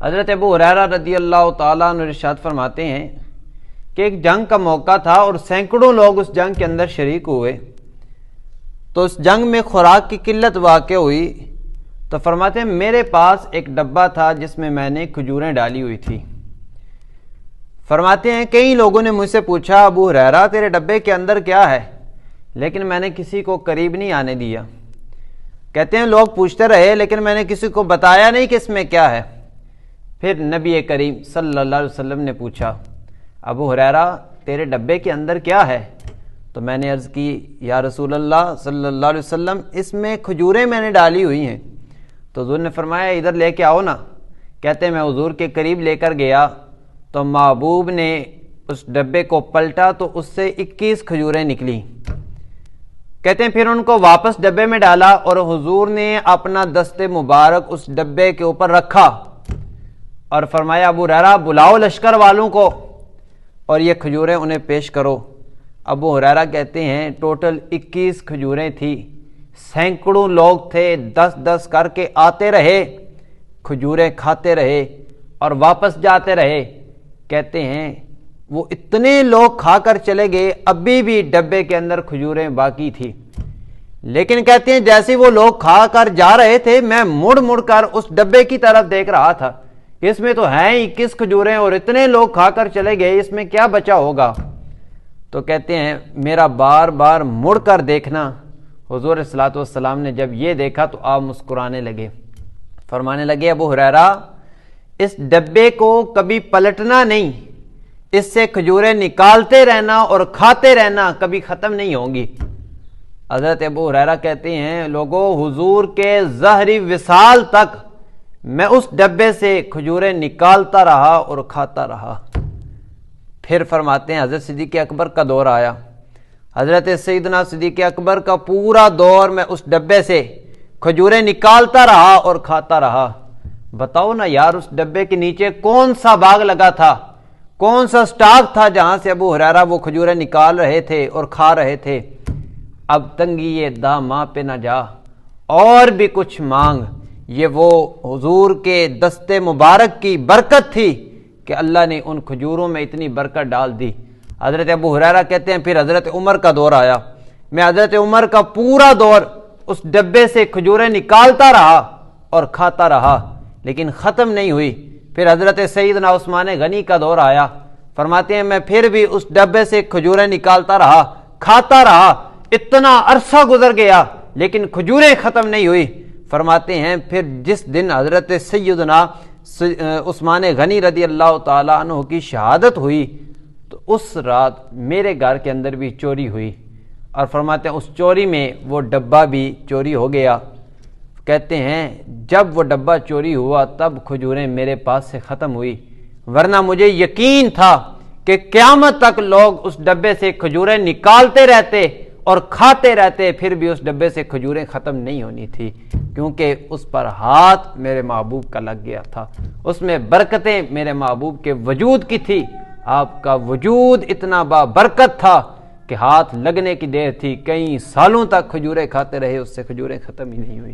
حضرت ابو ہریرہ رضی اللہ تعالیٰ عنہ ارشاد فرماتے ہیں کہ ایک جنگ کا موقع تھا اور سینکڑوں لوگ اس جنگ کے اندر شریک ہوئے، تو اس جنگ میں خوراک کی قلت واقع ہوئی، تو فرماتے ہیں میرے پاس ایک ڈبہ تھا جس میں نے کھجوریں ڈالی ہوئی تھی۔ فرماتے ہیں کئی لوگوں نے مجھ سے پوچھا ابو ہریرہ تیرے ڈبے کے اندر کیا ہے، لیکن میں نے کسی کو قریب نہیں آنے دیا۔ کہتے ہیں لوگ پوچھتے رہے لیکن میں نے کسی کو بتایا نہیں کہ اس میں کیا ہے۔ پھر نبی کریم صلی اللہ علیہ وسلم نے پوچھا ابو ہریرہ تیرے ڈبے کے اندر کیا ہے؟ تو میں نے عرض کی یا رسول اللہ صلی اللہ علیہ وسلم اس میں کھجوریں میں نے ڈالی ہوئی ہیں۔ تو حضور نے فرمایا ادھر لے کے آؤ نا۔ کہتے ہیں میں حضور کے قریب لے کر گیا تو محبوب نے اس ڈبے کو پلٹا تو اس سے 21 کھجوریں نکلی۔ کہتے ہیں پھر ان کو واپس ڈبے میں ڈالا اور حضور نے اپنا دست مبارک اس ڈبے کے اوپر رکھا اور فرمایا ابو ہریرہ بلاؤ لشکر والوں کو اور یہ کھجوریں انہیں پیش کرو۔ ابو ہریرہ کہتے ہیں ٹوٹل 21 کھجوریں تھی، سینکڑوں لوگ تھے، 10 کر کے آتے رہے، کھجوریں کھاتے رہے اور واپس جاتے رہے۔ کہتے ہیں وہ اتنے لوگ کھا کر چلے گئے، ابھی بھی ڈبے کے اندر کھجوریں باقی تھی، لیکن کہتے ہیں جیسے وہ لوگ کھا کر جا رہے تھے میں مڑ کر اس ڈبے کی طرف دیکھ رہا تھا، اس میں تو ہیں 21 کھجوریں اور اتنے لوگ کھا کر چلے گئے، اس میں کیا بچا ہوگا؟ تو کہتے ہیں میرا بار بار مڑ کر دیکھنا، حضور صلی اللہ علیہ وسلم نے جب یہ دیکھا تو آپ مسکرانے لگے، فرمانے لگے ابو ہریرہ اس ڈبے کو کبھی پلٹنا نہیں، اس سے کھجوریں نکالتے رہنا اور کھاتے رہنا، کبھی ختم نہیں ہوں گی۔ حضرت ابو ہریرہ کہتے ہیں لوگوں حضور کے ظہری وصال تک میں اس ڈبے سے کھجوریں نکالتا رہا اور کھاتا رہا۔ پھر فرماتے ہیں حضرت صدیق اکبر کا دور آیا، حضرت سیدنا صدیق اکبر کا پورا دور میں اس ڈبے سے کھجوریں نکالتا رہا اور کھاتا رہا۔ بتاؤ نا یار اس ڈبے کے نیچے کون سا باغ لگا تھا، کون سا سٹاک تھا جہاں سے ابو ہریرہ وہ کھجوریں نکال رہے تھے اور کھا رہے تھے؟ اب تنگی یہ داماں پہ نہ جا اور بھی کچھ مانگ، یہ وہ حضور کے دست مبارک کی برکت تھی کہ اللہ نے ان کھجوروں میں اتنی برکت ڈال دی۔ حضرت ابو ہریرہ کہتے ہیں پھر حضرت عمر کا دور آیا، میں حضرت عمر کا پورا دور اس ڈبے سے کھجوریں نکالتا رہا اور کھاتا رہا لیکن ختم نہیں ہوئی۔ پھر حضرت سیدنا عثمان غنی کا دور آیا، فرماتے ہیں میں پھر بھی اس ڈبے سے کھجوریں نکالتا رہا، کھاتا رہا، اتنا عرصہ گزر گیا لیکن کھجوریں ختم نہیں ہوئی۔ فرماتے ہیں پھر جس دن حضرت سیدنا عثمان غنی رضی اللہ تعالیٰ عنہ کی شہادت ہوئی تو اس رات میرے گھر کے اندر بھی چوری ہوئی، اور فرماتے ہیں اس چوری میں وہ ڈبہ بھی چوری ہو گیا۔ کہتے ہیں جب وہ ڈبہ چوری ہوا تب کھجوریں میرے پاس سے ختم ہوئی، ورنہ مجھے یقین تھا کہ قیامت تک لوگ اس ڈبے سے کھجوریں نکالتے رہتے اور کھاتے رہتے، پھر بھی اس ڈبے سے کھجوریں ختم نہیں ہونی تھی، کیونکہ اس پر ہاتھ میرے محبوب کا لگ گیا تھا، اس میں برکتیں میرے محبوب کے وجود کی تھی۔ آپ کا وجود اتنا بابرکت تھا کہ ہاتھ لگنے کی دیر تھی، کئی سالوں تک کھجوریں کھاتے رہے، اس سے کھجوریں ختم ہی نہیں ہوئی۔